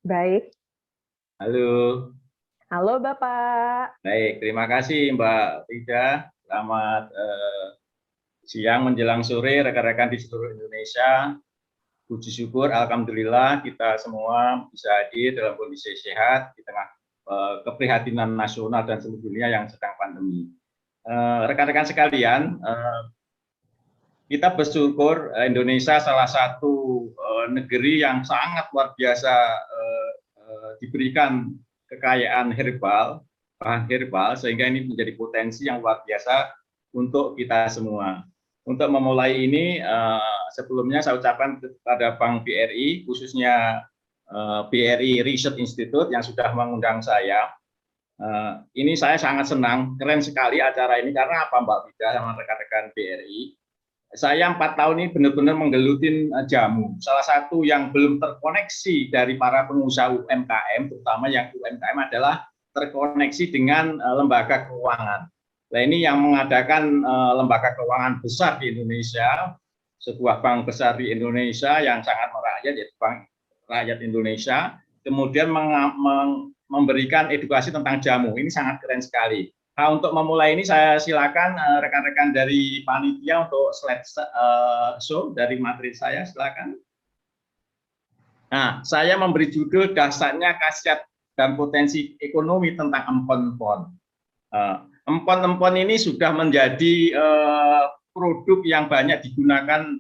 Baik. Halo. Halo Bapak. Baik, terima kasih Mbak Frida. Selamat siang menjelang sore rekan-rekan di seluruh Indonesia. Puji syukur, alhamdulillah kita semua bisa hadir dalam kondisi sehat di tengah keprihatinan nasional dan seluruh dunia yang sedang pandemi. Rekan-rekan sekalian, kita bersyukur Indonesia salah satu negeri yang sangat luar biasa diberikan kekayaan herbal, bahan herbal, sehingga ini menjadi potensi yang luar biasa untuk kita semua. Untuk memulai ini, sebelumnya saya ucapkan kepada Bank BRI, khususnya BRI Research Institute yang sudah mengundang saya. Ini saya sangat senang, keren sekali acara ini, karena apa Mbak Vida sama rekan-rekan BRI? Saya 4 tahun ini benar-benar menggelutin jamu. Salah satu yang belum terkoneksi dari para pengusaha UMKM, terutama yang UMKM adalah terkoneksi dengan lembaga keuangan. Nah, ini yang mengadakan lembaga keuangan besar di Indonesia, sebuah bank besar di Indonesia yang sangat merakyat, yaitu Bank Rakyat Indonesia, kemudian memberikan edukasi tentang jamu. Ini sangat keren sekali. Nah, untuk memulai ini saya silakan rekan-rekan dari panitia untuk slide show dari materi saya, silakan. Nah, saya memberi judul dasarnya khasiat dan potensi ekonomi tentang empon-empon. Empon-empon ini sudah menjadi produk yang banyak digunakan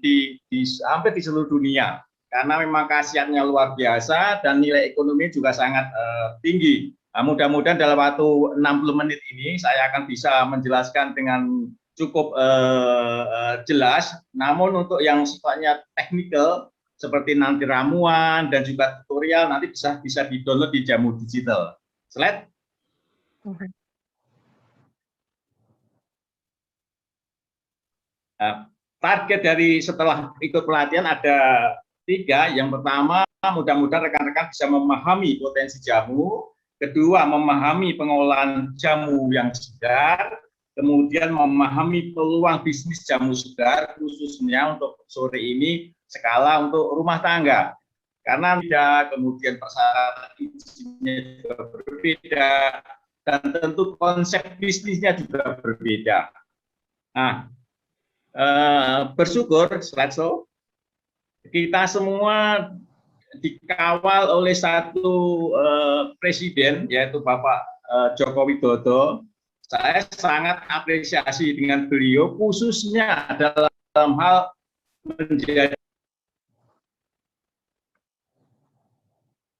hampir di seluruh dunia, karena memang khasiatnya luar biasa dan nilai ekonomi juga sangat tinggi. Nah, mudah-mudahan dalam waktu 60 menit ini saya akan bisa menjelaskan dengan cukup jelas, namun untuk yang sifatnya teknikal seperti nanti ramuan dan juga tutorial nanti bisa di-download di Jamu Digital. Slide. Target dari setelah ikut pelatihan ada 3. Yang pertama, mudah-mudahan rekan-rekan bisa memahami potensi jamu. Kedua, memahami pengolahan jamu yang segar. Kemudian memahami peluang bisnis jamu segar, khususnya untuk sore ini skala untuk rumah tangga. Karena kemudian persyaratan izinnya juga berbeda, dan tentu konsep bisnisnya juga berbeda. Nah, bersyukur slideshow kita semua dikawal oleh satu presiden, yaitu Bapak Joko Widodo. Saya sangat apresiasi dengan beliau, khususnya dalam hal menjadi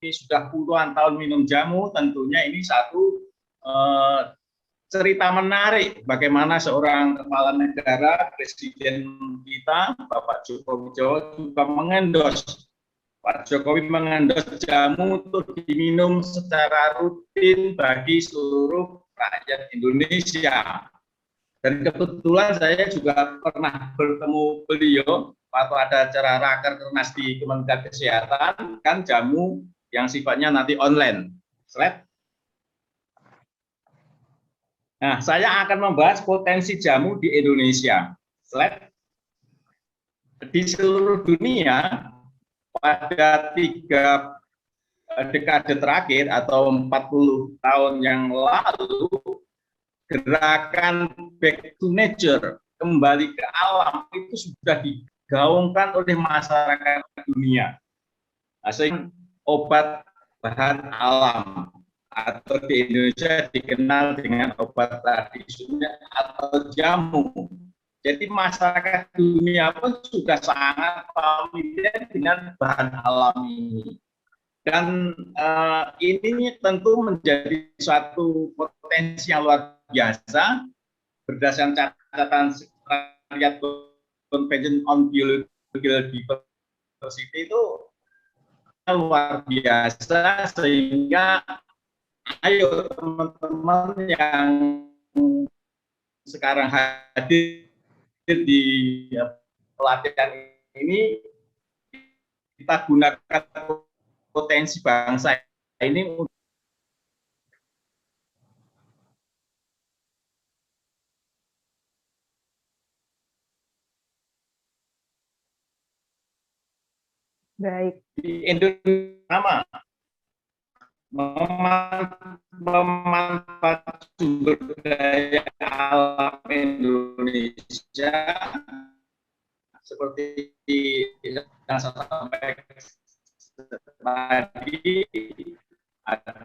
sudah puluhan tahun minum jamu. Tentunya ini satu cerita menarik bagaimana seorang kepala negara, presiden kita, Bapak Joko Widodo juga mengendorse, Pak Jokowi mengendorse jamu untuk diminum secara rutin bagi seluruh rakyat Indonesia. Dan kebetulan saya juga pernah bertemu beliau waktu ada acara rakernas di Kementerian Kesehatan, kan jamu yang sifatnya nanti online. Slide. Nah, saya akan membahas potensi jamu di Indonesia. Slide. Di seluruh dunia, pada 3 dekade terakhir atau 40 tahun yang lalu, gerakan back to nature, kembali ke alam, itu sudah digaungkan oleh masyarakat dunia. Sehingga obat bahan alam, atau di Indonesia dikenal dengan obat tradisional atau jamu. Jadi masyarakat dunia pun sudah sangat familiar dengan bahan alam ini. Dan ini tentu menjadi suatu potensi yang luar biasa berdasarkan catatan Sekretariat Convention on Biological Diversity itu luar biasa, sehingga ayo teman-teman yang sekarang hadir di pelatihan ini, kita gunakan potensi bangsa ini. Baik. Di Indonesia sama. memanfaatkan sumber daya alam Indonesia seperti yang saya sampaikan tadi, ada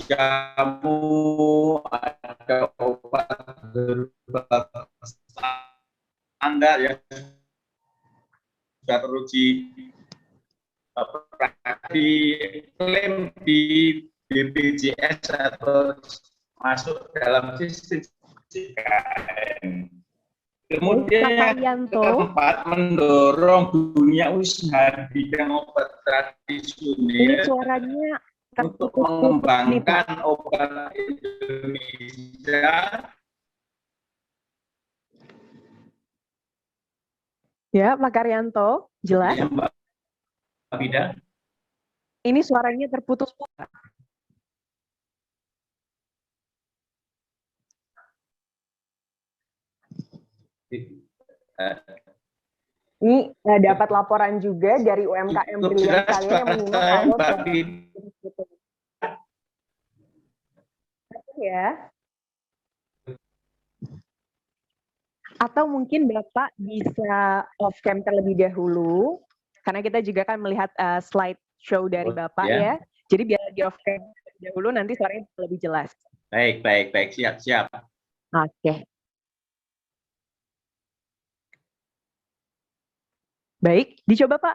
jamu, ada obat herbal standar yang sudah teruji diklaim di BPJS atau masuk dalam sistem JKN. Kemudian yang keempat, mendorong dunia usaha di bidang obat tradisional untuk mengembangkan obat Indonesia. Ya, Pak Karyanto, jelas? Ya, Mbak Bida. Ini suaranya terputus. Ini dapat laporan juga dari UMKM brilian kalian yang menyimak kalau ya. Atau mungkin Bapak bisa off cam terlebih dahulu, karena kita juga kan melihat slide show dari Bapak ya. Jadi biar di off cam terlebih dahulu, nanti suaranya lebih jelas. Baik, siap. Oke. Baik, dicoba Pak.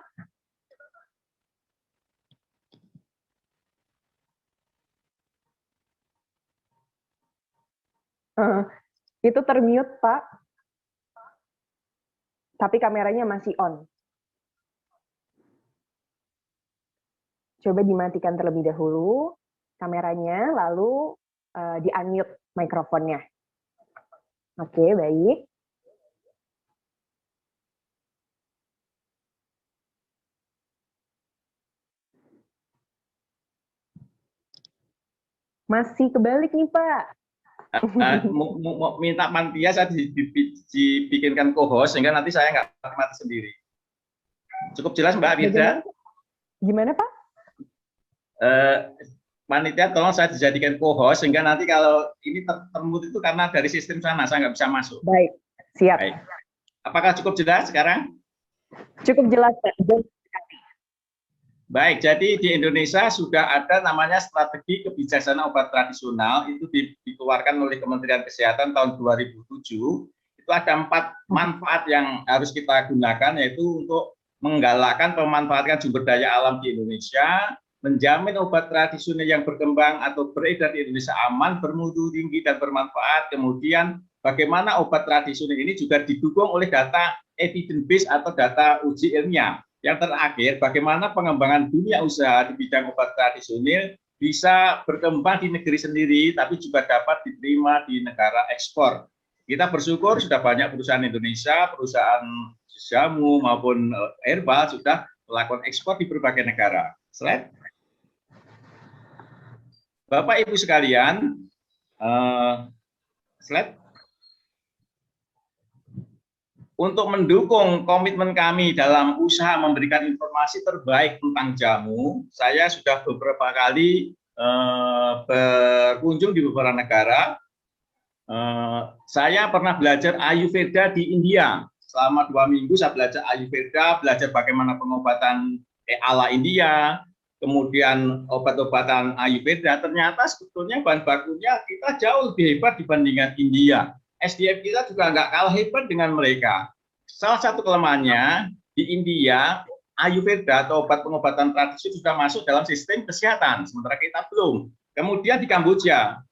Itu termute Pak. Tapi kameranya masih on. Coba dimatikan terlebih dahulu kameranya, lalu di-unmute mikrofonnya. Oke, baik. Masih kebalik nih, Pak. Minta panitia saya dibikinkan co-host sehingga nanti saya nggak mati sendiri. Cukup jelas Mbak Firda? Gimana Pak? Panitia tolong saya dijadikan co-host sehingga nanti kalau ini termute itu karena dari sistem sana saya nggak bisa masuk. Baik, siap. Baik. Apakah cukup jelas sekarang? Cukup jelas Pak. Baik, jadi di Indonesia sudah ada namanya strategi kebijaksanaan obat tradisional, itu dikeluarkan oleh Kementerian Kesehatan tahun 2007. Itu ada 4 manfaat yang harus kita gunakan, yaitu untuk menggalakkan pemanfaatan sumber daya alam di Indonesia, menjamin obat tradisional yang berkembang atau beredar di Indonesia aman, bermutu tinggi dan bermanfaat. Kemudian bagaimana obat tradisional ini juga didukung oleh data evidence base atau data uji ilmiah. Yang terakhir, bagaimana pengembangan dunia usaha di bidang obat tradisional bisa berkembang di negeri sendiri, tapi juga dapat diterima di negara ekspor. Kita bersyukur sudah banyak perusahaan Indonesia, perusahaan jamu maupun herbal sudah melakukan ekspor di berbagai negara. Slide. Bapak Ibu sekalian, slide. Untuk mendukung komitmen kami dalam usaha memberikan informasi terbaik tentang jamu, saya sudah beberapa kali berkunjung di beberapa negara. Saya pernah belajar Ayurveda di India. Selama 2 minggu saya belajar Ayurveda, belajar bagaimana pengobatan ala India, kemudian obat-obatan Ayurveda. Ternyata sebetulnya bahan bakunya kita jauh lebih hebat dibandingkan India. SDM kita juga nggak kalah hebat dengan mereka. Salah satu kelemahannya di India, Ayurveda atau obat pengobatan tradisi sudah masuk dalam sistem kesehatan, sementara kita belum. Kemudian di Kamboja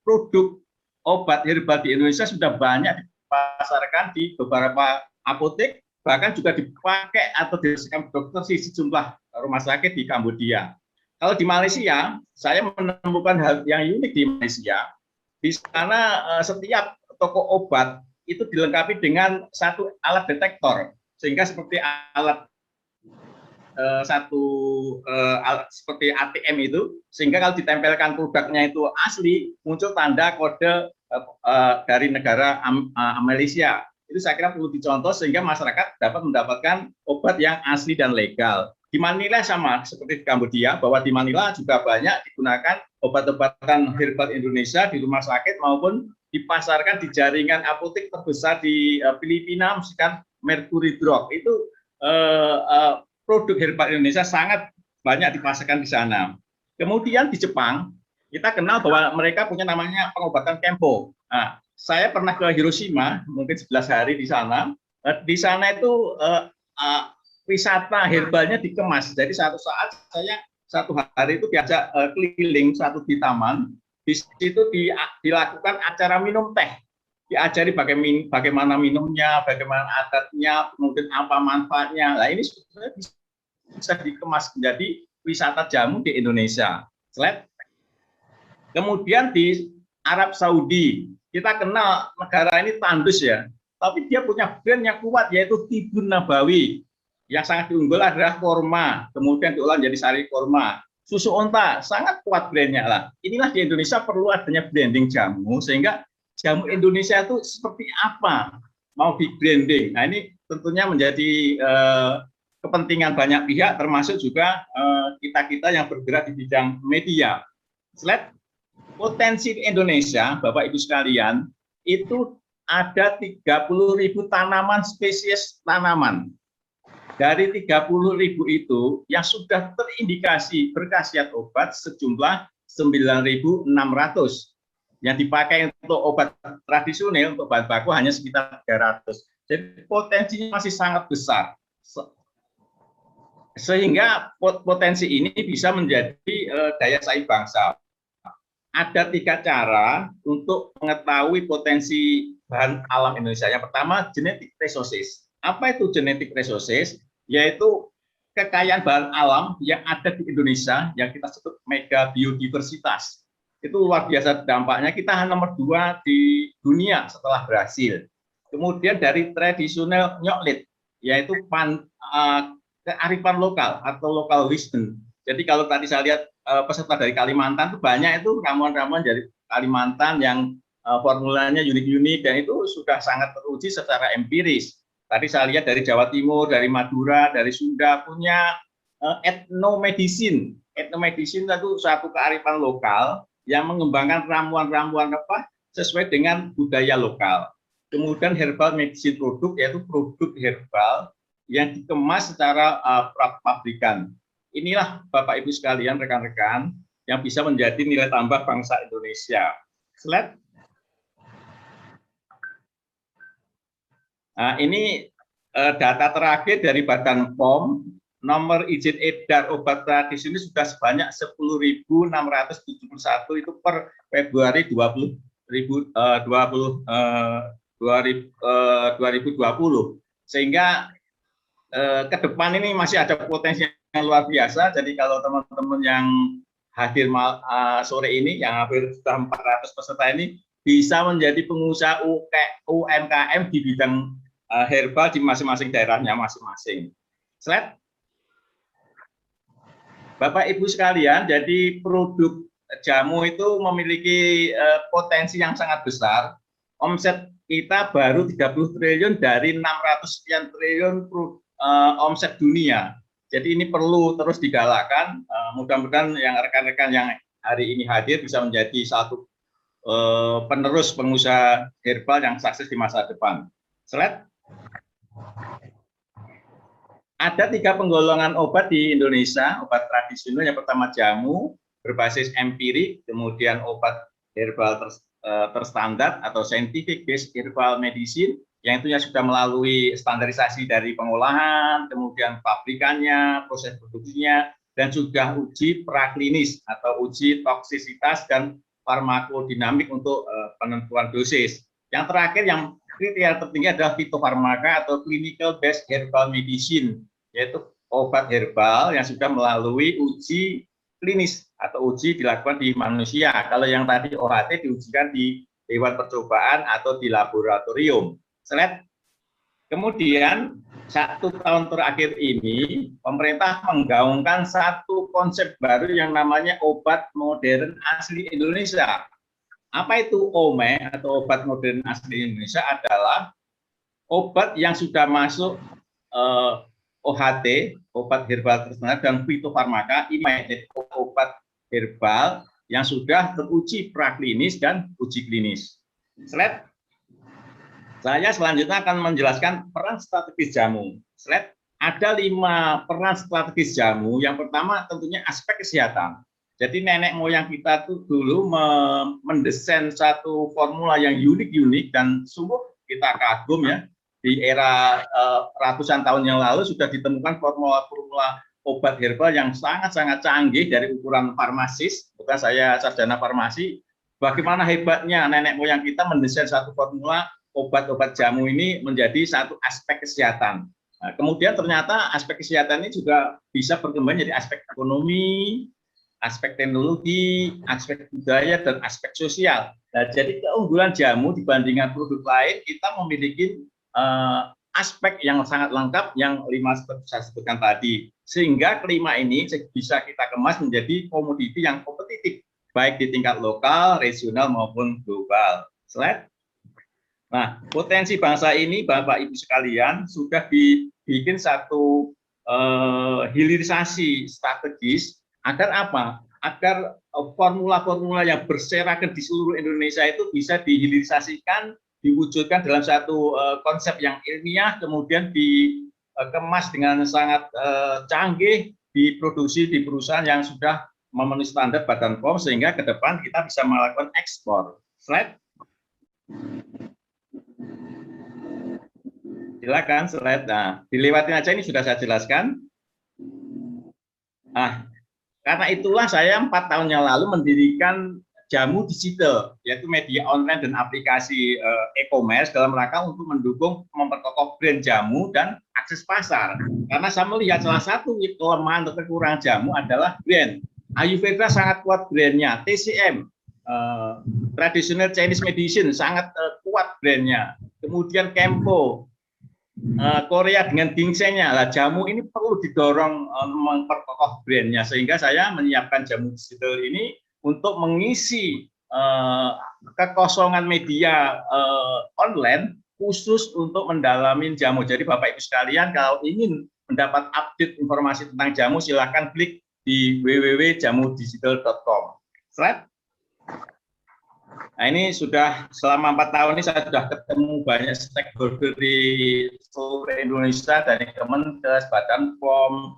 produk obat herbal di Indonesia sudah banyak dipasarkan di beberapa apotek, bahkan juga dipakai atau dirasakan dokter di sejumlah rumah sakit di Kamboja. Kalau di Malaysia, saya menemukan hal yang unik di Malaysia. Di sana setiap toko obat itu dilengkapi dengan satu alat detektor, sehingga seperti alat seperti ATM itu, sehingga kalau ditempelkan produknya itu asli, muncul tanda kode dari negara Malaysia. Itu saya kira perlu dicontoh sehingga masyarakat dapat mendapatkan obat yang asli dan legal. di Manila sama seperti di Kambodia, bahwa di Manila juga banyak digunakan obat-obatan herbal Indonesia di rumah sakit maupun dipasarkan di jaringan apotek terbesar di Filipina, misalkan Mercury Drug. Itu produk herbal Indonesia sangat banyak dipasarkan di sana. Kemudian di Jepang, kita kenal bahwa mereka punya namanya pengobatan Kempo. Nah, saya pernah ke Hiroshima, mungkin 11 hari di sana. Di sana itu wisata herbalnya dikemas. Jadi satu saat saya satu hari itu diajak keliling satu di taman. Di situ dilakukan acara minum teh. Diajari bagaimana minumnya, bagaimana adatnya, kemudian apa manfaatnya. Nah, ini sebenarnya bisa dikemas menjadi wisata jamu di Indonesia. Slide. Kemudian di Arab Saudi, kita kenal negara ini tandus ya, tapi dia punya brand yang kuat yaitu Tibun Nabawi. Yang sangat diunggul adalah korma, kemudian diolah menjadi sari korma. Susu onta sangat kuat brandnya lah. Inilah di Indonesia perlu adanya branding jamu sehingga jamu Indonesia itu seperti apa mau di branding. Nah, ini tentunya menjadi kepentingan banyak pihak, termasuk juga kita-kita yang bergerak di bidang media. Slide. Potensi Indonesia, Bapak Ibu sekalian, itu ada 30.000 tanaman, spesies tanaman. Dari 30.000 itu, yang sudah terindikasi berkhasiat obat sejumlah 9.600. Yang dipakai untuk obat tradisional, untuk bahan baku hanya sekitar 300. Jadi potensinya masih sangat besar. Sehingga potensi ini bisa menjadi daya saing bangsa. Ada 3 cara untuk mengetahui potensi bahan alam Indonesia. Yang pertama, genetic resources. Apa itu genetic resources? Yaitu kekayaan bahan alam yang ada di Indonesia yang kita sebut mega biodiversitas. Itu luar biasa dampaknya. Kita nomor 2 di dunia setelah Brasil. Kemudian dari tradisional nyoklit, yaitu kearifan lokal atau local wisdom. Jadi kalau tadi saya lihat peserta dari Kalimantan itu banyak itu ramuan-ramuan dari Kalimantan yang formulanya unik-unik dan itu sudah sangat teruji secara empiris. Tadi saya lihat dari Jawa Timur, dari Madura, dari Sunda punya etnomedicine. Etnomedicine itu suatu kearifan lokal yang mengembangkan ramuan-ramuan apa sesuai dengan budaya lokal. Kemudian herbal medicine produk yaitu produk herbal yang dikemas secara pabrikan. Inilah Bapak Ibu sekalian, rekan-rekan, yang bisa menjadi nilai tambah bangsa Indonesia. Slide. Nah, ini data terakhir dari Badan POM, nomor izin edar obat tradisional sudah sebanyak 10.671 itu per Februari 2020. Sehingga ke depan ini masih ada potensi yang luar biasa. Jadi kalau teman-teman yang hadir sore ini, yang hampir sudah 400 peserta ini, bisa menjadi pengusaha UMKM di bidang herbal di masing-masing daerahnya masing-masing. Slide. Bapak Ibu sekalian, jadi produk jamu itu memiliki potensi yang sangat besar. Omset kita baru 30 triliun dari 600 sekian triliun omset dunia. Jadi ini perlu terus digalakkan. Mudah-mudahan yang rekan-rekan yang hari ini hadir bisa menjadi satu penerus pengusaha herbal yang sukses di masa depan. Slide. Ada 3 penggolongan obat di Indonesia, obat tradisional. Yang pertama jamu berbasis empirik, kemudian obat herbal terstandar atau scientific based herbal medicine, yang itunya sudah melalui standarisasi dari pengolahan, kemudian pabrikannya, proses produksinya, dan juga uji praklinis atau uji toksisitas dan farmakodinamik untuk penentuan dosis. Yang terakhir, yang kriteria tertinggi adalah fitofarmaka atau clinical based herbal medicine, yaitu obat herbal yang sudah melalui uji klinis atau uji dilakukan di manusia. Kalau yang tadi OHT diujikan di hewan percobaan atau di laboratorium. Slide. Kemudian 1 tahun terakhir ini pemerintah menggaungkan satu konsep baru yang namanya obat modern asli Indonesia. Apa itu OME atau obat modern asli Indonesia? Adalah obat yang sudah masuk OHT, obat herbal tertentu, dan fitofarmaka, IMAI, obat herbal yang sudah teruji praklinis dan uji klinis. Slide. Saya selanjutnya akan menjelaskan peran strategis jamu. Slide. Ada 5 peran strategis jamu. Yang pertama tentunya aspek kesehatan. Jadi nenek moyang kita tuh dulu mendesain satu formula yang unik-unik dan sungguh kita kagum ya. Di era ratusan tahun yang lalu sudah ditemukan formula-formula obat herbal yang sangat-sangat canggih dari ukuran farmasis. Bukan saya sarjana farmasi. Bagaimana hebatnya nenek moyang kita mendesain satu formula obat-obat jamu ini menjadi satu aspek kesehatan. Nah, kemudian ternyata aspek kesehatan ini juga bisa berkembang jadi aspek ekonomi, aspek teknologi, aspek budaya, dan aspek sosial. Nah, jadi keunggulan jamu dibandingkan produk lain, kita memiliki aspek yang sangat lengkap yang 5 saya sebutkan tadi. Sehingga kelima ini bisa kita kemas menjadi komoditi yang kompetitif, baik di tingkat lokal, regional, maupun global. Slide. Nah, potensi bangsa ini, Bapak Ibu sekalian, sudah dibikin satu hilirisasi strategis agar apa? Agar formula-formula yang berserakan di seluruh Indonesia itu bisa dihilirisasikan, diwujudkan dalam satu konsep yang ilmiah, kemudian dikemas dengan sangat canggih, diproduksi di perusahaan yang sudah memenuhi standar Badan POM, sehingga ke depan kita bisa melakukan ekspor. Slide. Silakan slide. Nah, dilewatin aja, ini sudah saya jelaskan. Nah, karena itulah saya 4 tahun yang lalu mendirikan jamu digital, yaitu media online dan aplikasi e-commerce dalam rangka untuk mendukung memperkokoh brand jamu dan akses pasar. Karena saya melihat salah satu kelemahan atau kekurangan jamu adalah brand. Ayurveda sangat kuat brandnya, TCM, Traditional Chinese Medicine sangat kuat brandnya. Kemudian Kempo, Korea dengan ginsengnya. Lah, jamu ini perlu didorong memperkokoh brandnya, sehingga saya menyiapkan jamu digital ini untuk mengisi kekosongan media online khusus untuk mendalami jamu. Jadi Bapak Ibu sekalian, kalau ingin mendapat update informasi tentang jamu, silakan klik di www.jamudigital.com. Slide. Nah, ini sudah selama 4 tahun ini saya sudah ketemu banyak stakeholder di seluruh Indonesia, dari Kemenkes, Badan POM,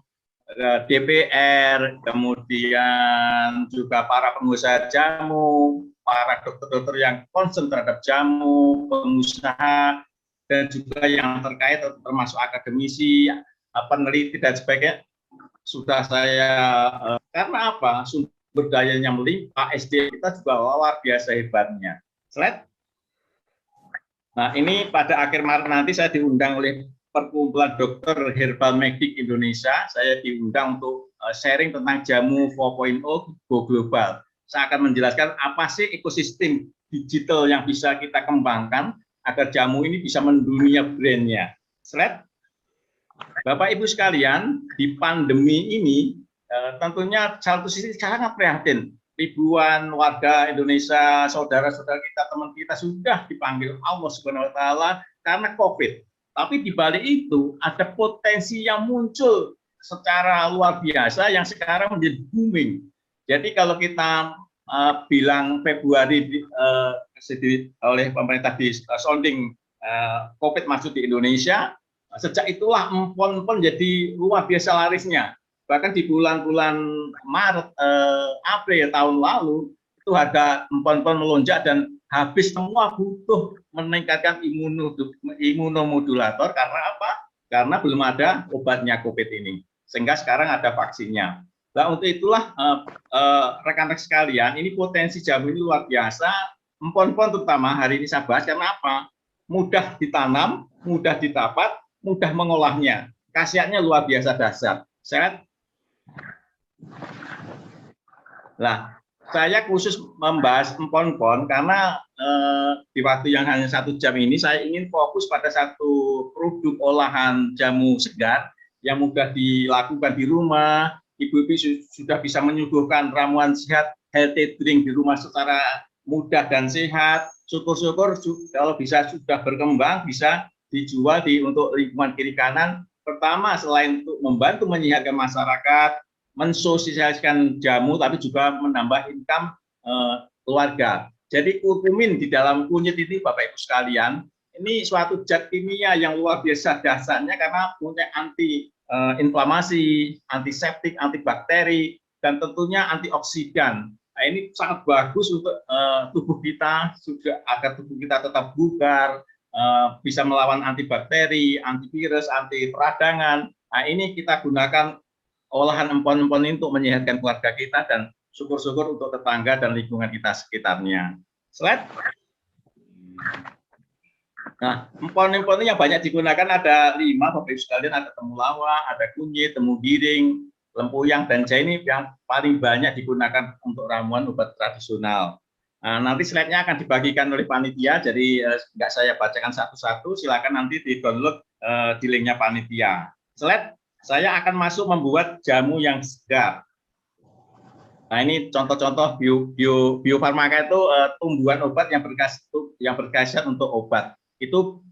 DPR, kemudian juga para pengusaha jamu, para dokter-dokter yang concern terhadap jamu, pengusaha, dan juga yang terkait termasuk akademisi, peneliti dan sebagainya. Sudah saya, karena apa? Sumber dayanya melimpah, SDM kita juga luar biasa hebatnya. Slide. Nah, ini pada akhir Maret nanti saya diundang oleh Perkumpulan Dokter Herbal Medik Indonesia. Saya diundang untuk sharing tentang jamu 4.0 go global. Saya akan menjelaskan apa sih ekosistem digital yang bisa kita kembangkan agar jamu ini bisa mendunia brandnya. Slide. Bapak Ibu sekalian, di pandemi ini tentunya satu sisi sangat prihatin. Ribuan warga Indonesia, saudara-saudara kita, teman kita sudah dipanggil Allah Subhanahu wa taala karena Covid. Tapi di balik itu ada potensi yang muncul secara luar biasa yang sekarang menjadi booming. Jadi kalau kita bilang Februari oleh pemerintah di sounding Covid masuk di Indonesia, sejak itulah empon-empon jadi luar biasa larisnya. Bahkan di bulan-bulan Maret, April tahun lalu, itu harga empon-empon melonjak dan habis semua, butuh meningkatkan imunomodulator. Karena apa? Karena belum ada obatnya COVID ini. Sehingga sekarang ada vaksinnya. Nah, untuk itulah rekan-rekan sekalian, ini potensi jamu ini luar biasa. Empon-empon terutama hari ini saya bahas karena apa? Mudah ditanam, mudah didapat, mudah mengolahnya. Khasiatnya luar biasa dahsyat. Sehat. Nah, saya khusus membahas empon-empon karena di waktu yang hanya 1 jam ini saya ingin fokus pada satu produk olahan jamu segar yang mudah dilakukan di rumah. Ibu-ibu sudah bisa menyuguhkan ramuan sehat, healthy drink di rumah secara mudah dan sehat. Syukur-syukur kalau bisa sudah berkembang, bisa dijual untuk lingkungan kiri kanan. pertama selain untuk membantu menyehatkan masyarakat, mensosialisasikan jamu, tapi juga menambah income keluarga. Jadi kurkumin di dalam kunyit ini, Bapak Ibu sekalian, ini suatu zat kimia yang luar biasa dasarnya karena punya anti inflamasi, antiseptik, antibakteri, dan tentunya antioksidan. Nah, ini sangat bagus untuk tubuh kita, juga agar tubuh kita tetap bugar, bisa melawan antibakteri, antivirus, anti peradangan. Nah, ini kita gunakan olahan empon-empon ini untuk menyehatkan keluarga kita dan syukur-syukur untuk tetangga dan lingkungan kita sekitarnya. Slide. Nah, empon-empon yang banyak digunakan ada 5, Bapak Ibu sekalian, ada temulawak, ada kunyit, temu giring, lempuyang, dan jahe. Ini yang paling banyak digunakan untuk ramuan obat tradisional. Nah, nanti slide-nya akan dibagikan oleh panitia, jadi nggak saya bacakan satu-satu, silakan nanti di-download di linknya panitia. Slide, saya akan masuk membuat jamu yang segar. Nah, ini contoh-contoh biofarmaka itu tumbuhan obat yang berkhasiat untuk obat. Itu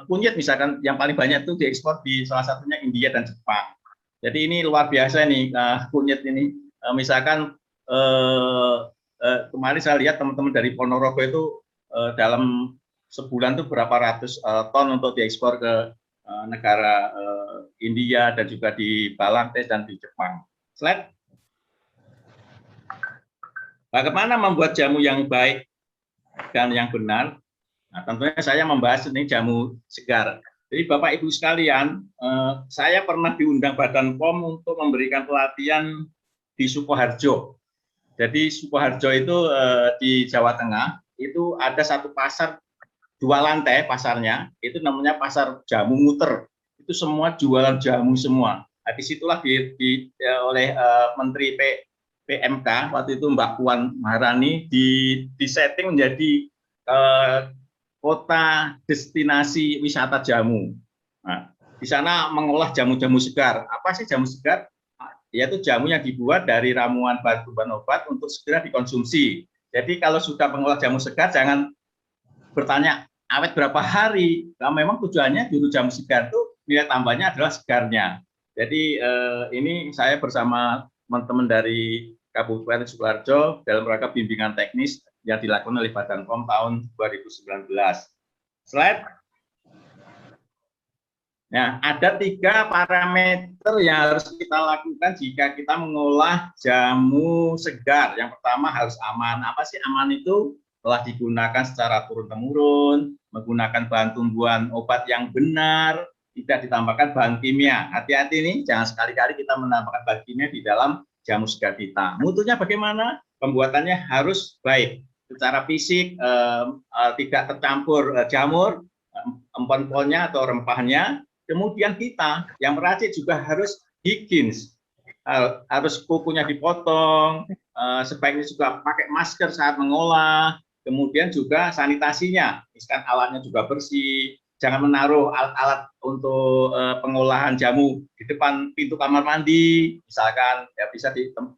kunyit misalkan yang paling banyak itu diekspor di salah satunya India dan Jepang. Jadi ini luar biasa nih kunyit ini. Misalkan kemarin saya lihat teman-teman dari Ponorogo itu dalam sebulan itu berapa ratus ton untuk diekspor ke negara India dan juga di Bangladesh dan di Jepang. Slide. Bagaimana membuat jamu yang baik dan yang benar? Nah, tentunya saya membahas ini jamu segar. Jadi Bapak Ibu sekalian, saya pernah diundang Badan POM untuk memberikan pelatihan di Sukoharjo. Jadi Sukoharjo itu di Jawa Tengah, itu ada satu pasar 2 lantai pasarnya, itu namanya pasar jamu muter. Itu semua jualan jamu semua. Nah, disitulah oleh Menteri PMK waktu itu Mbak Puan Maharani di setting menjadi kota destinasi wisata jamu. Nah, di sana mengolah jamu-jamu segar. Apa sih jamu segar? Yaitu jamu yang dibuat dari ramuan bahan obat untuk segera dikonsumsi. Jadi kalau sudah mengolah jamu segar, jangan bertanya awet berapa hari. Nah, memang tujuannya dulu jamu segar itu nilai tambahnya adalah segarnya. Jadi ini saya bersama teman-teman dari Kabupaten Sukoharjo dalam rangka bimbingan teknis yang dilakukan oleh Badan POM tahun 2019. Slide. Nah, ada 3 parameter yang harus kita lakukan jika kita mengolah jamu segar. Yang pertama harus aman. Apa sih aman itu? Telah digunakan secara turun-temurun, menggunakan bahan tumbuhan obat yang benar, tidak ditambahkan bahan kimia. Hati-hati nih, jangan sekali-kali kita menambahkan bahan kimia di dalam jamu segar kita. Mutunya bagaimana? Pembuatannya harus baik. Secara fisik tidak tercampur jamur, empon-emponnya atau rempahnya. Kemudian kita yang meracik juga harus higienis. Harus kukunya dipotong, sebaiknya juga pakai masker saat mengolah. Kemudian juga sanitasinya, misalkan alatnya juga bersih. Jangan menaruh alat-alat untuk pengolahan jamu di depan pintu kamar mandi, misalkan ya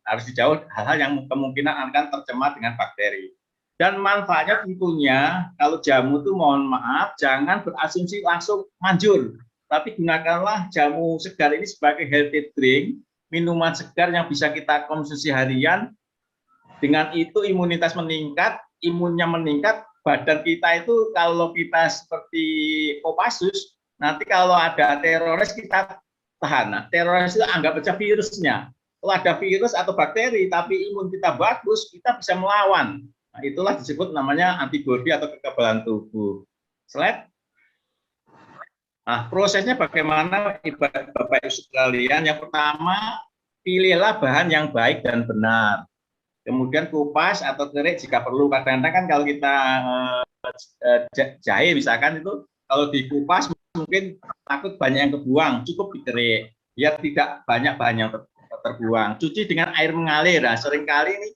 harus dijauh hal-hal yang kemungkinan akan tercemar dengan bakteri. Dan manfaatnya tentunya kalau jamu itu mohon maaf jangan berasumsi langsung manjur, tapi gunakanlah jamu segar ini sebagai healthy drink, minuman segar yang bisa kita konsumsi harian. Dengan itu imunitas meningkat, imunnya meningkat. Badan kita itu kalau kita seperti Kopassus, nanti kalau ada teroris kita tahan. Nah, teroris itu anggap aja virusnya. Kalau ada virus atau bakteri, tapi imun kita bagus, kita bisa melawan. Nah, itulah disebut namanya antibodi atau kekebalan tubuh. Slide. Nah, prosesnya bagaimana Bapak Ibu sekalian? Yang pertama, pilihlah bahan yang baik dan benar. Kemudian kupas atau kerik jika perlu. Kadang-kadang kan kalau kita jahe misalkan itu kalau dikupas mungkin takut banyak yang kebuang, cukup dikerik biar tidak banyak bahan yang terbuang. Cuci dengan air mengalir. Nah, seringkali ini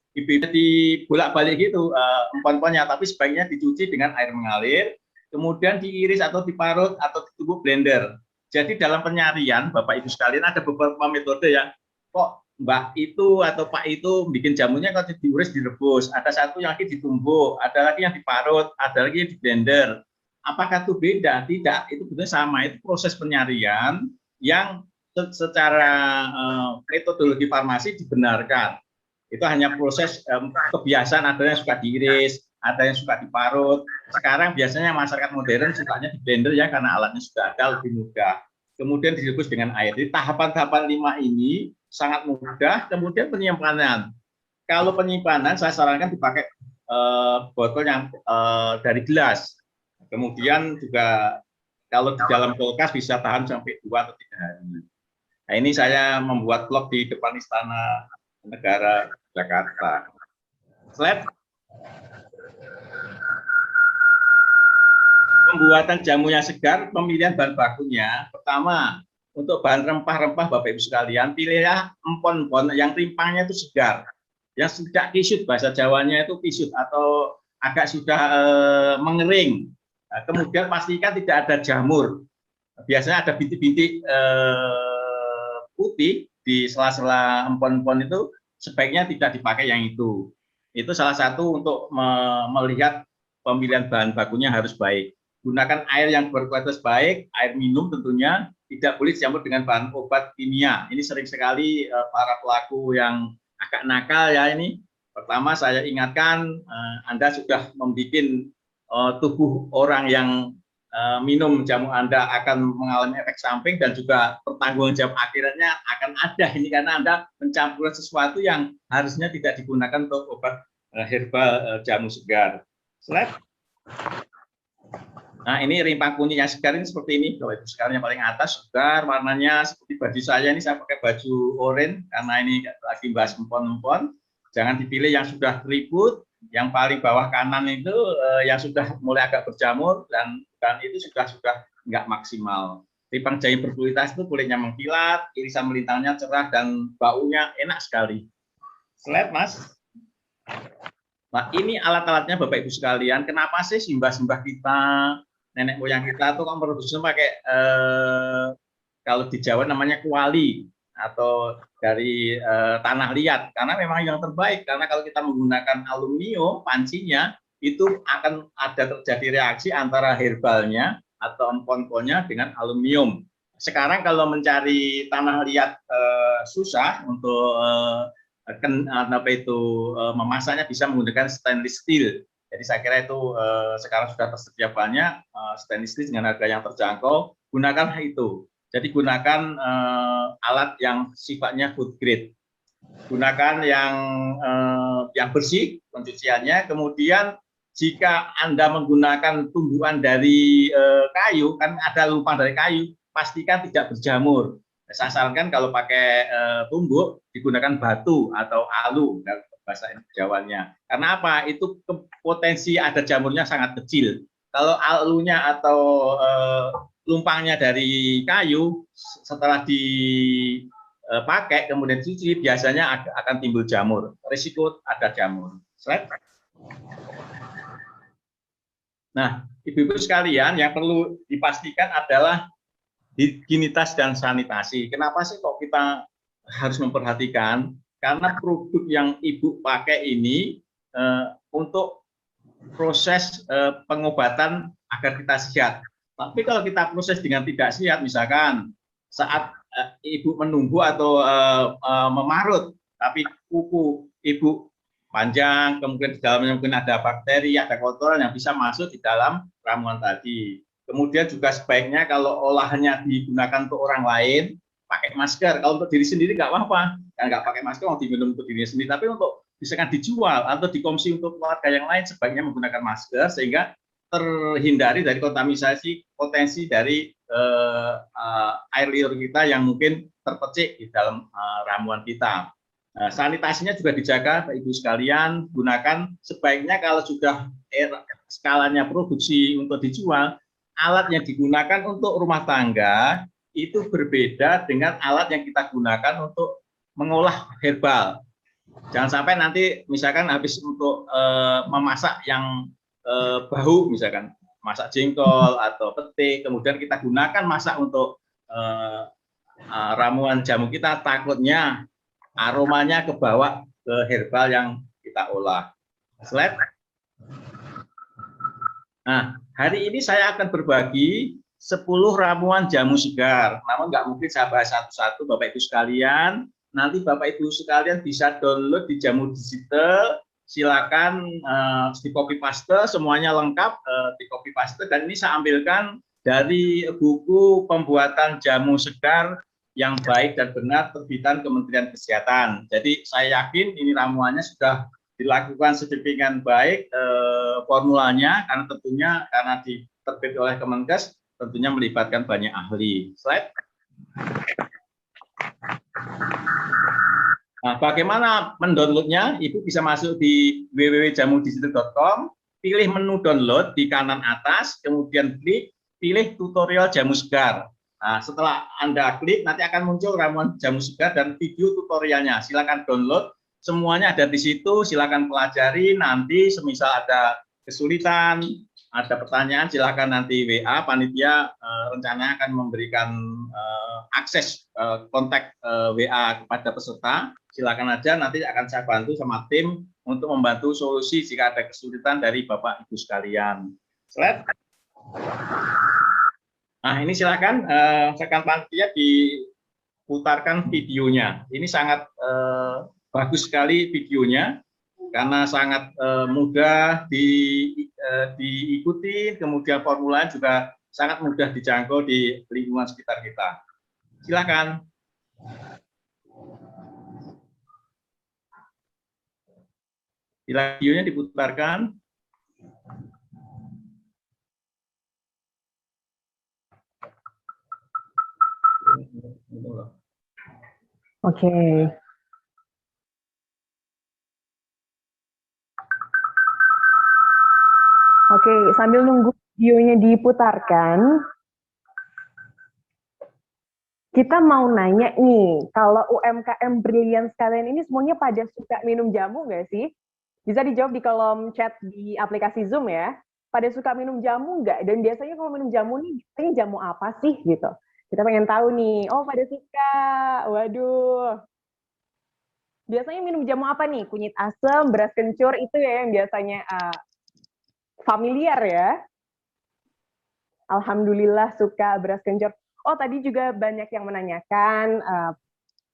dibolak-balik gitu empon-emponnya, tapi sebaiknya dicuci dengan air mengalir, kemudian diiris atau diparut atau ditumbuk blender. Jadi dalam penyajian Bapak Ibu sekalian ada beberapa metode ya. Kok Mbak itu atau Pak itu bikin jamunya kalau diiris direbus, ada satu yang lagi ditumbuk, ada lagi yang diparut, ada lagi yang di blender. apakah itu beda? Tidak, itu benar sama. Itu proses penyarian yang secara metodologi farmasi dibenarkan. Itu hanya proses kebiasaan, ada yang suka diiris, ada yang suka diparut. Sekarang biasanya masyarakat modern sukanya di blender ya, karena alatnya sudah ada, lebih mudah. Kemudian direbus dengan air. Jadi tahapan-tahapan 5 ini sangat mudah. Kemudian penyimpanan. Kalau penyimpanan saya sarankan dipakai botol yang dari gelas. Kemudian juga kalau di dalam kulkas bisa tahan sampai 2 atau 3 hari. Nah, ini saya membuat vlog di depan Istana Negara Jakarta. Slide. Pembuatan jamunya segar, pemilihan bahan bakunya. Pertama, untuk bahan rempah-rempah Bapak Ibu sekalian, pilihlah empon-empon yang rimpangnya itu segar. Yang tidak kisut, bahasa Jawanya itu kisut atau agak sudah mengering. Nah, kemudian pastikan tidak ada jamur. Biasanya ada bintik-bintik putih di sela-sela empon-empon itu, sebaiknya tidak dipakai yang itu. Itu salah satu untuk melihat pemilihan bahan bakunya harus baik. Gunakan air yang berkualitas baik, air minum tentunya, tidak boleh dicampur dengan bahan obat kimia. Ini sering sekali para pelaku yang agak nakal ya ini. Pertama saya ingatkan, Anda sudah membuat tubuh orang yang minum jamu Anda akan mengalami efek samping dan juga pertanggungjawab akhirnya akan ada ini karena Anda mencampur sesuatu yang harusnya tidak digunakan untuk obat herbal jamu segar. Slide. Nah, ini rimpang kunyit yang segar ini seperti ini, Bapak Ibu sekalian, yang paling atas segar, warnanya seperti baju saya ini, saya pakai baju oranye karena ini lagi bahas empon-empon. Jangan dipilih yang sudah keriput, yang paling bawah kanan itu yang sudah mulai agak berjamur dan itu sudah nggak maksimal. Rimpang jahe berkualitas itu kulitnya mengkilat, irisan melintangnya cerah dan baunya enak sekali. Slide, Mas. Nah, ini alat-alatnya Bapak Ibu sekalian. Kenapa sih simbah-simbah kita, nenek moyang kita tuh kan produksinya pakai kalau di Jawa namanya kuali atau dari tanah liat, karena memang yang terbaik. Karena kalau kita menggunakan aluminium pancinya itu akan ada terjadi reaksi antara herbalnya atau empon-emponnya dengan aluminium. Sekarang kalau mencari tanah liat susah untuk memasaknya, bisa menggunakan stainless steel. Jadi saya kira itu sekarang sudah tersedia banyak stainless steel dengan harga yang terjangkau. Gunakanlah itu. Jadi gunakan alat yang sifatnya food grade. Gunakan yang bersih pencuciannya. Kemudian jika Anda menggunakan tumbuhan dari kayu, kan ada lubang dari kayu, pastikan tidak berjamur. Saya sarankan kalau pakai tumbuk digunakan batu atau alu bahasa Jawanya. Karena apa? Itu potensi ada jamurnya sangat kecil. Kalau alunya atau lumpangnya dari kayu, setelah dipakai kemudian dicuci, biasanya akan timbul jamur. Risiko ada jamur. Slide. Nah, ibu-ibu sekalian, yang perlu dipastikan adalah higienitas dan sanitasi. Kenapa sih kok kita harus memperhatikan? Karena produk yang ibu pakai ini untuk proses pengobatan agar kita sehat. Tapi kalau kita proses dengan tidak sehat, misalkan saat ibu menunggu atau memarut, tapi kuku ibu panjang, kemudian di dalamnya mungkin ada bakteri, ada kotoran yang bisa masuk di dalam ramuan tadi. Kemudian juga sebaiknya kalau olahannya digunakan untuk orang lain, pakai masker. Kalau untuk diri sendiri nggak apa-apa, kan nggak pakai masker mau diminum untuk diri sendiri. Tapi untuk misalkan dijual atau dikonsumsi untuk keluarga yang lain, sebaiknya menggunakan masker sehingga terhindari dari kontaminasi potensi dari air liur kita yang mungkin terpecik di dalam ramuan kita. Sanitasinya juga dijaga, Pak Ibu sekalian. Gunakan sebaiknya kalau sudah skalanya produksi untuk dijual, alat yang digunakan untuk rumah tangga itu berbeda dengan alat yang kita gunakan untuk mengolah herbal. Jangan sampai nanti misalkan habis untuk memasak yang bahu, misalkan masak jengkol atau pete, kemudian kita gunakan masak untuk ramuan jamu kita, takutnya aromanya kebawa ke herbal yang kita olah. Slide. Nah, hari ini saya akan berbagi 10 ramuan jamu segar. Namun nggak mungkin saya bahas satu-satu, Bapak Ibu sekalian. Nanti Bapak Ibu sekalian bisa download di Jamu Digital. Silakan di copy paste, semuanya lengkap di copy paste. Dan ini saya ambilkan dari buku pembuatan jamu segar yang baik dan benar terbitan Kementerian Kesehatan. Jadi saya yakin ini ramuannya sudah dilakukan sedemikian baik formulanya, karena tentunya karena diterbit oleh Kemenkes, tentunya melibatkan banyak ahli. Slide. Nah, bagaimana mendownloadnya? Ibu bisa masuk di www.jamudigital.com, pilih menu download di kanan atas, kemudian pilih tutorial jamu segar. Nah, setelah Anda klik, nanti akan muncul ramuan jamu segar dan video tutorialnya. Silakan download, semuanya ada di situ, silakan pelajari. Nanti semisal ada kesulitan, ada pertanyaan, silakan nanti WA, panitia rencananya akan memberikan akses kontak WA kepada peserta. Silakan aja, nanti akan saya bantu sama tim untuk membantu solusi jika ada kesulitan dari Bapak Ibu sekalian. Slide. Nah, ini silakan rekan panitia diputarkan videonya. Ini sangat bagus sekali videonya karena sangat mudah diikuti, kemudian formulanya juga sangat mudah dijangkau di lingkungan sekitar kita. Silakan. Videonya diputarkan. Oke. Oke, sambil nunggu videonya diputarkan, kita mau nanya nih, kalau UMKM Brilian sekalian ini semuanya pada suka minum jamu nggak sih? Bisa dijawab di kolom chat di aplikasi Zoom ya. Pada suka minum jamu nggak? Dan biasanya kalau minum jamu nih, biasanya jamu apa sih gitu? Kita pengen tahu nih. Oh, pada suka. Waduh. Biasanya minum jamu apa nih? Kunyit asam, beras kencur, itu ya yang biasanya familiar ya. Alhamdulillah suka beras kencur. Oh, tadi juga banyak yang menanyakan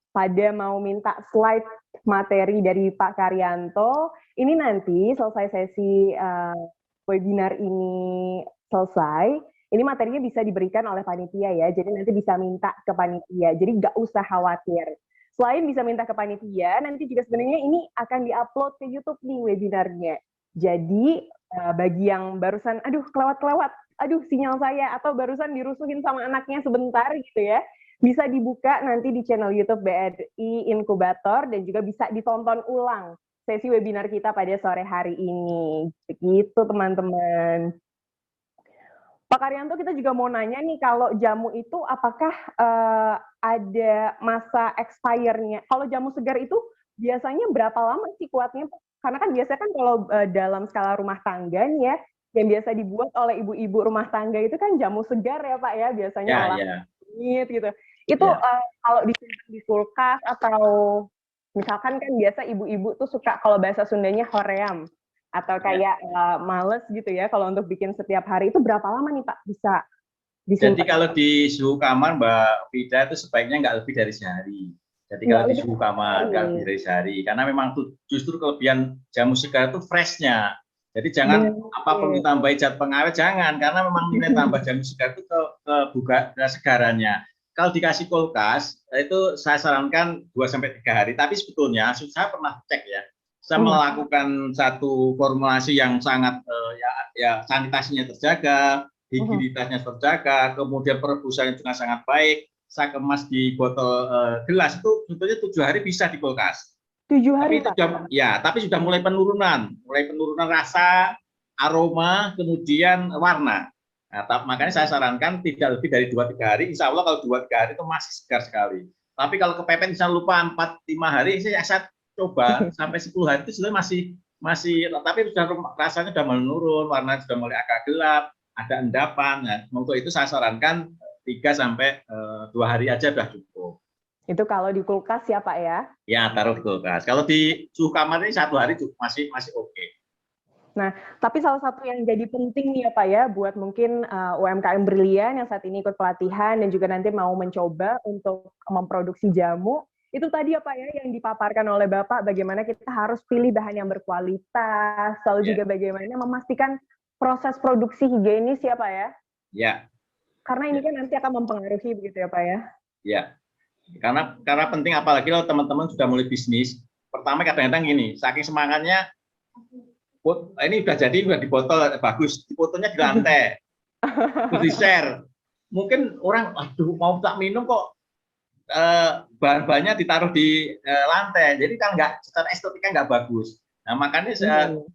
pada mau minta slide materi dari Pak Karyanto. Ini nanti selesai sesi webinar ini selesai, ini materinya bisa diberikan oleh panitia ya. Jadi nanti bisa minta ke panitia. Jadi nggak usah khawatir. Selain bisa minta ke panitia, nanti juga sebenarnya ini akan diupload ke YouTube nih webinarnya. Jadi bagi yang barusan, aduh kelewat-kelewat, aduh sinyal saya, atau barusan dirusuhin sama anaknya sebentar gitu ya, bisa dibuka nanti di channel YouTube BRI Inkubator dan juga bisa ditonton ulang sesi webinar kita pada sore hari ini. Begitu teman-teman. Pak Karyanto, kita juga mau nanya nih, kalau jamu itu apakah ada masa expire-nya? Kalau jamu segar itu biasanya berapa lama sih kuatnya? Karena kan biasanya kan kalau dalam skala rumah tangga nih ya, yang biasa dibuat oleh ibu-ibu rumah tangga itu kan jamu segar ya Pak ya, biasanya kunyit gitu. Itu kalau disimpan di kulkas atau misalkan kan biasa ibu-ibu tuh suka kalau bahasa Sundanya hoream atau kayak males gitu ya kalau untuk bikin setiap hari, itu berapa lama nih Pak bisa disimpan? Jadi kalau di suhu kamar Mbak Vida itu sebaiknya nggak lebih dari sehari. Jadi kalau di suhu kamar nggak lebih dari sehari, karena memang justru kelebihan jamu segar itu freshnya. Jadi jangan apapun ditambahi zat pengawet, jangan, karena memang nilai tambah jamu segar itu kesegarannya. Kalau dikasih kulkas itu saya sarankan 2-3 hari. Tapi sebetulnya saya pernah cek ya, saya melakukan satu formulasi yang sangat sanitasinya terjaga, higienitasnya terjaga, kemudian perebusannya juga sangat baik. Saya kemas di botol gelas itu sebetulnya 7 hari bisa di kulkas. 7 hari tapi sudah mulai penurunan rasa, aroma, kemudian warna. Nah, makanya saya sarankan tidak lebih dari 2-3 hari. Insya Allah kalau 2-3 hari itu masih segar sekali. Tapi kalau kepepet misalnya lupa 4-5 hari, saya coba sampai 10 hari itu sebenarnya masih, tapi sudah rasanya sudah menurun, warna sudah mulai agak gelap, ada endapan. Nah, untuk itu saya sarankan 3-2 hari aja sudah cukup. Itu kalau di kulkas ya Pak ya? Ya, taruh di kulkas. Kalau di suhu kamar ini 1 hari masih oke. Tapi salah satu yang jadi penting nih ya Pak ya, buat mungkin UMKM Brilian yang saat ini ikut pelatihan dan juga nanti mau mencoba untuk memproduksi jamu, itu tadi ya Pak ya yang dipaparkan oleh Bapak, bagaimana kita harus pilih bahan yang berkualitas, lalu juga bagaimana memastikan proses produksi higienis ya Pak ya? Ya. Karena ini kan nanti akan mempengaruhi begitu ya Pak ya? Ya, karena penting apalagi kalau teman-teman sudah mulai bisnis, pertama kadang-kadang gini, saking semangatnya, ini udah di botol bagus, fotonya di lantai, terus di share. Mungkin orang, aduh mau tak minum kok bahan-bahannya ditaruh di lantai, jadi kan secara estetika nggak bagus. Nah makanya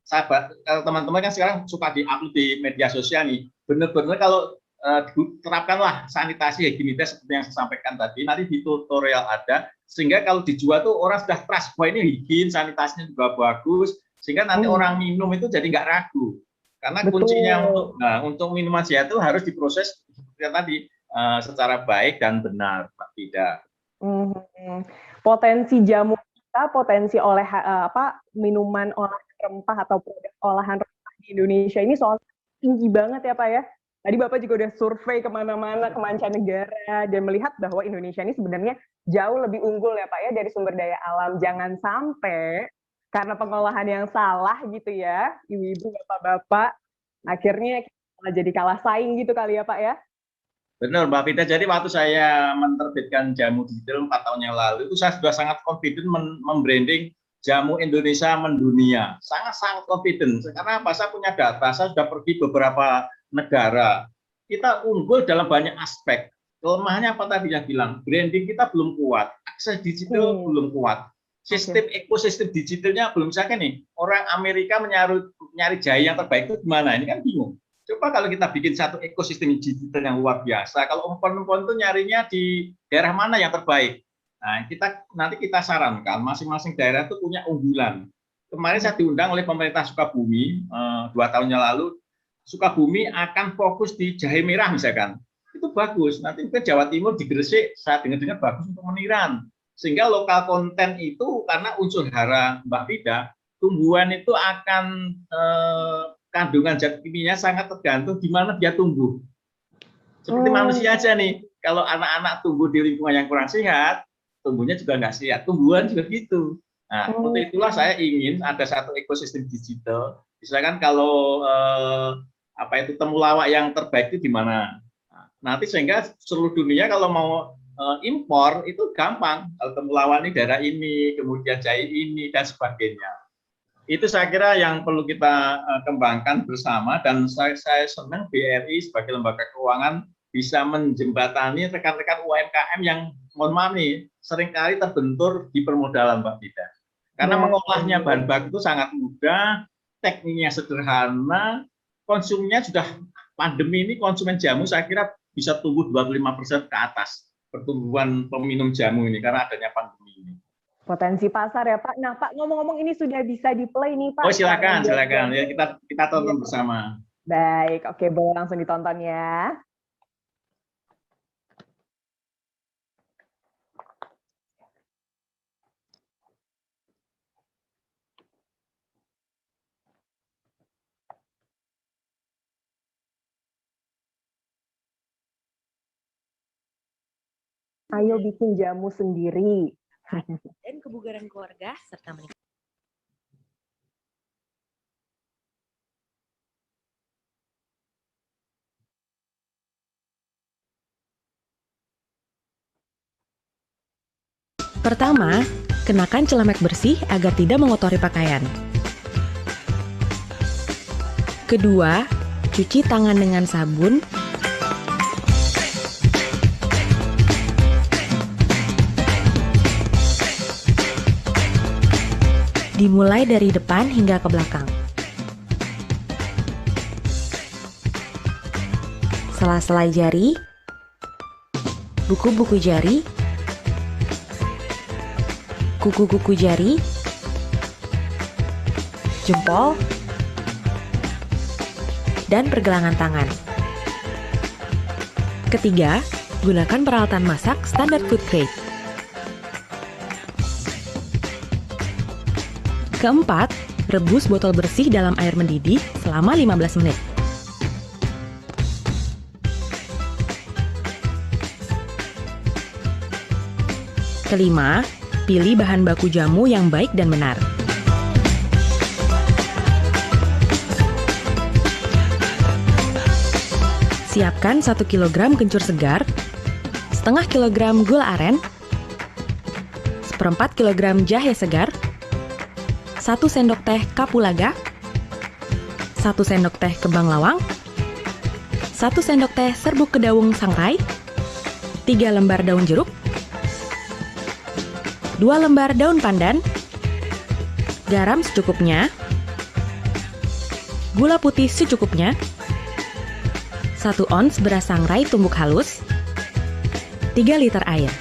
sahabat, teman-teman kan sekarang suka di-upload di media sosial nih, bener-bener kalau terapkanlah sanitasi higienitas seperti yang saya sampaikan tadi, nanti di tutorial ada, sehingga kalau dijual tuh orang sudah trust bahwa ini higien, sanitasinya juga bagus, sehingga nanti orang minum itu jadi nggak ragu. Karena kuncinya untuk minuman sehat itu harus diproses seperti tadi secara baik dan benar, Pak Fida. Potensi jamu kita, potensi minuman olahan rempah atau produk olahan rempah di Indonesia ini soalnya tinggi banget ya Pak ya. Tadi Bapak juga udah survei kemana-mana, ke mancanegara, dan melihat bahwa Indonesia ini sebenarnya jauh lebih unggul ya Pak ya dari sumber daya alam. Jangan sampai karena pengolahan yang salah gitu ya, ibu-ibu, bapak-bapak, akhirnya kita jadi kalah saing gitu kali ya Pak ya? Benar Mbak Fida, jadi waktu saya menerbitkan jamu digital 4 tahun yang lalu, itu saya sudah sangat confident membranding jamu Indonesia mendunia. Sangat-sangat confident, karena apa? Saya punya data, saya sudah pergi beberapa negara. Kita unggul dalam banyak aspek. Kelemahannya apa tadi yang bilang? Branding kita belum kuat, akses digital belum kuat. Sistem ekosistem digitalnya belum, misalkan nih, orang Amerika nyari jahe yang terbaik itu gimana? Ini kan bingung. Coba kalau kita bikin satu ekosistem digital yang luar biasa, kalau empon-empon itu nyarinya di daerah mana yang terbaik? Nah, nanti kita sarankan masing-masing daerah itu punya unggulan. Kemarin saya diundang oleh pemerintah Sukabumi 2 tahun yang lalu. Sukabumi akan fokus di jahe merah misalkan. Itu bagus. Nanti mungkin Jawa Timur di Gresik saya dengar bagus untuk meniran. Sehingga lokal konten itu karena unsur hara Mbak Fida, tumbuhan itu akan kandungan zat kimia sangat tergantung di mana dia tumbuh. Seperti manusia aja nih, kalau anak-anak tumbuh di lingkungan yang kurang sehat, tumbuhnya juga nggak sehat. Tumbuhan juga gitu. Nah, untuk itulah saya ingin ada satu ekosistem digital. Misalkan kalau temulawak yang terbaik itu di mana? Nah, nanti sehingga seluruh dunia kalau mau impor itu gampang. Kalau temulawak ini daerah ini, kemudian jahe ini dan sebagainya. Itu saya kira yang perlu kita kembangkan bersama, dan saya senang BRI sebagai lembaga keuangan bisa menjembatani rekan-rekan UMKM yang mohon maaf nih seringkali terbentur di permodalan Mbak Fida. Karena mengolahnya bahan baku itu sangat mudah, tekniknya sederhana, konsumnya sudah pandemi ini konsumen jamu saya kira bisa tumbuh 25% ke atas pertumbuhan peminum jamu ini karena adanya pandemi ini. Potensi pasar ya Pak. Nah Pak, ngomong-ngomong ini sudah bisa di-play nih Pak. Oh silakan. Ya kita tonton bersama. Baik, oke, boleh langsung ditonton ya. Ayo bikin jamu sendiri. Dan kebugaran keluarga serta menikmati. Pertama, kenakan celemek bersih agar tidak mengotori pakaian. Kedua, cuci tangan dengan sabun. Dimulai dari depan hingga ke belakang. Sela-sela jari, buku-buku jari, kuku-kuku jari, jempol, dan pergelangan tangan. Ketiga, gunakan peralatan masak standar food grade. Keempat, rebus botol bersih dalam air mendidih selama 15 menit. Kelima, pilih bahan baku jamu yang baik dan benar. Siapkan 1 kg kencur segar, setengah kilogram gula aren, seperempat kilogram jahe segar, 1 sendok teh kapulaga, 1 sendok teh kembang lawang, 1 sendok teh serbuk kedawung sangrai, 3 lembar daun jeruk, 2 lembar daun pandan, garam secukupnya, gula putih secukupnya, 1 ons beras sangrai tumbuk halus, 3 liter air.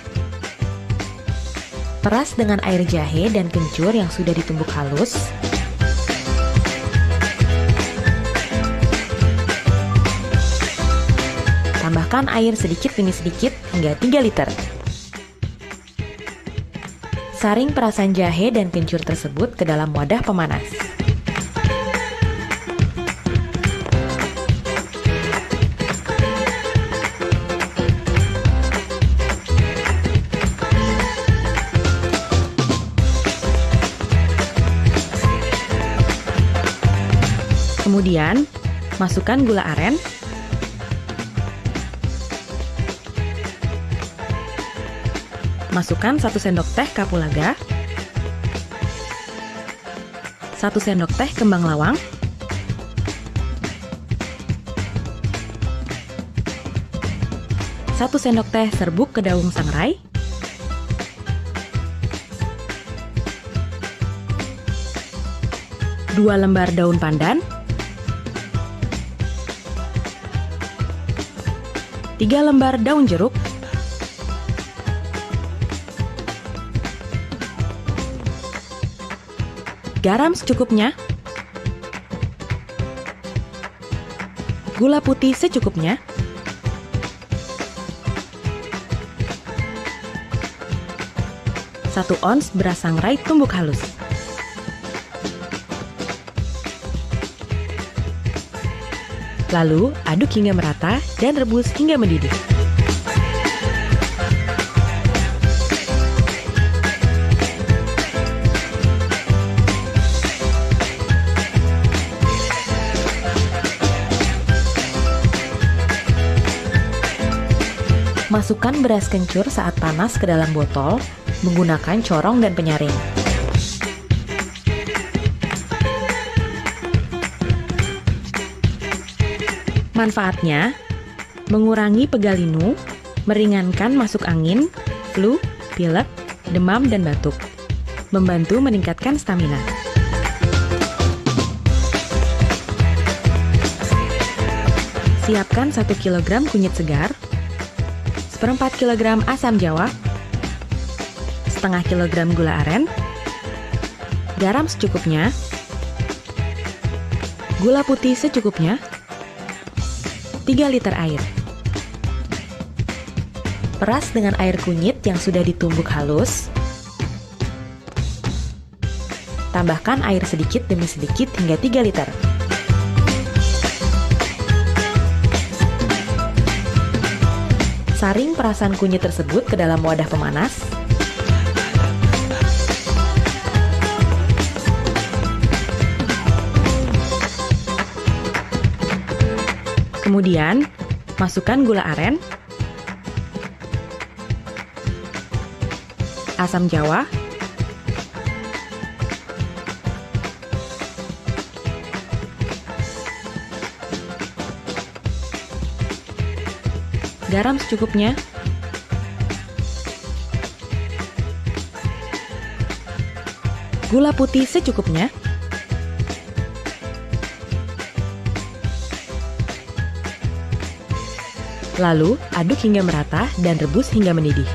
Peras dengan air jahe dan kencur yang sudah ditumbuk halus. Tambahkan air sedikit demi sedikit hingga 3 liter. Saring perasan jahe dan kencur tersebut ke dalam wadah pemanas. Kemudian, masukkan gula aren, masukkan 1 sendok teh kapulaga, 1 sendok teh kembang lawang, 1 sendok teh serbuk kedawung sangrai, 2 lembar daun pandan, 3 lembar daun jeruk, garam secukupnya, gula putih secukupnya, satu ons beras sangrai tumbuk halus. Lalu aduk hingga merata dan rebus hingga mendidih. Masukkan beras kencur saat panas ke dalam botol menggunakan corong dan penyaring. Manfaatnya, mengurangi pegal linu, meringankan masuk angin, flu, pilek, demam, dan batuk. Membantu meningkatkan stamina. Siapkan 1 kg kunyit segar, 1/4 kg asam jawa, setengah kilogram gula aren, garam secukupnya, gula putih secukupnya, 3 liter air. Peras dengan air kunyit yang sudah ditumbuk halus. Tambahkan air sedikit demi sedikit hingga 3 liter. Saring perasan kunyit tersebut ke dalam wadah pemanas. Kemudian, masukkan gula aren, asam jawa, garam secukupnya, gula putih secukupnya, lalu aduk hingga merata dan rebus hingga mendidih.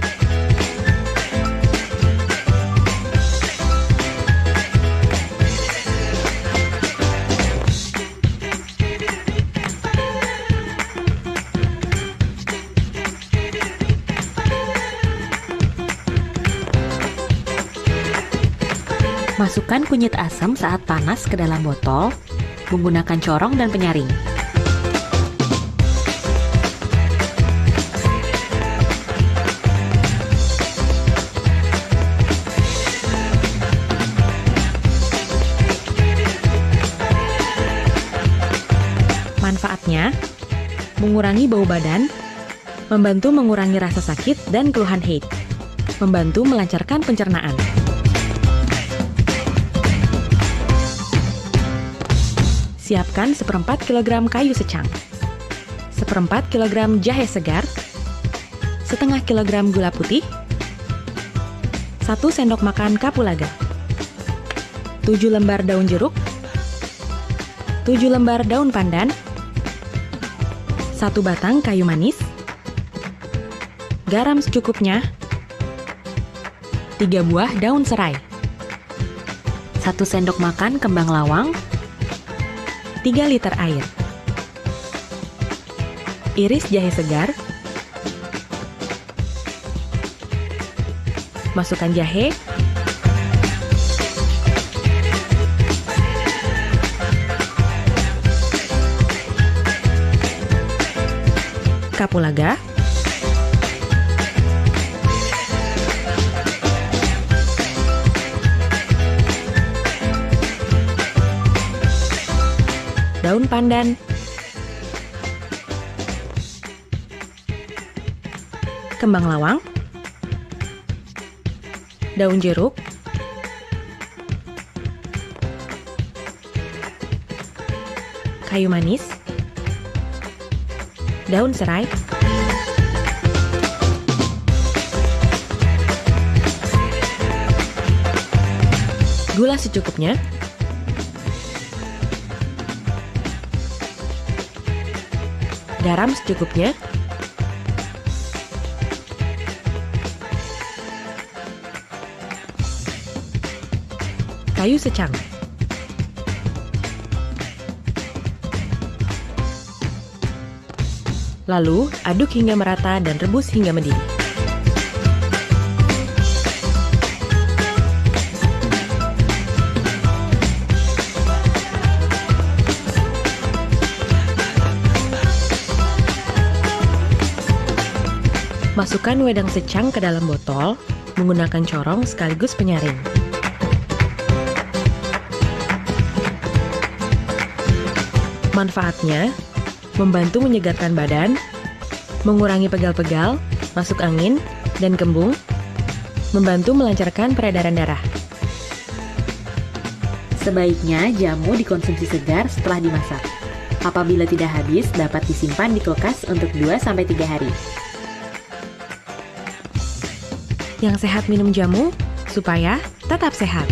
Masukkan kunyit asam saat panas ke dalam botol menggunakan corong dan penyaring. Manfaatnya, mengurangi bau badan, membantu mengurangi rasa sakit dan keluhan haid, membantu melancarkan pencernaan. Siapkan 1/4 kg kayu secang, 1/4 kg jahe segar, setengah kilogram gula putih, 1 sendok makan kapulaga, 7 lembar daun jeruk, 7 lembar daun pandan, 1 batang kayu manis, garam secukupnya, 3 buah daun serai, 1 sendok makan kembang lawang, 3 liter air. Iris jahe segar, masukkan jahe, kapulaga, daun pandan, kembang lawang, daun jeruk, kayu manis, daun serai, gula secukupnya, garam secukupnya, kayu secang, lalu aduk hingga merata dan rebus hingga mendidih. Masukkan wedang secang ke dalam botol menggunakan corong sekaligus penyaring. Manfaatnya, membantu menyegarkan badan, mengurangi pegal-pegal, masuk angin, dan kembung, membantu melancarkan peredaran darah. Sebaiknya jamu dikonsumsi segar setelah dimasak. Apabila tidak habis, dapat disimpan di kulkas untuk 2-3 hari. Yang sehat minum jamu, supaya tetap sehat.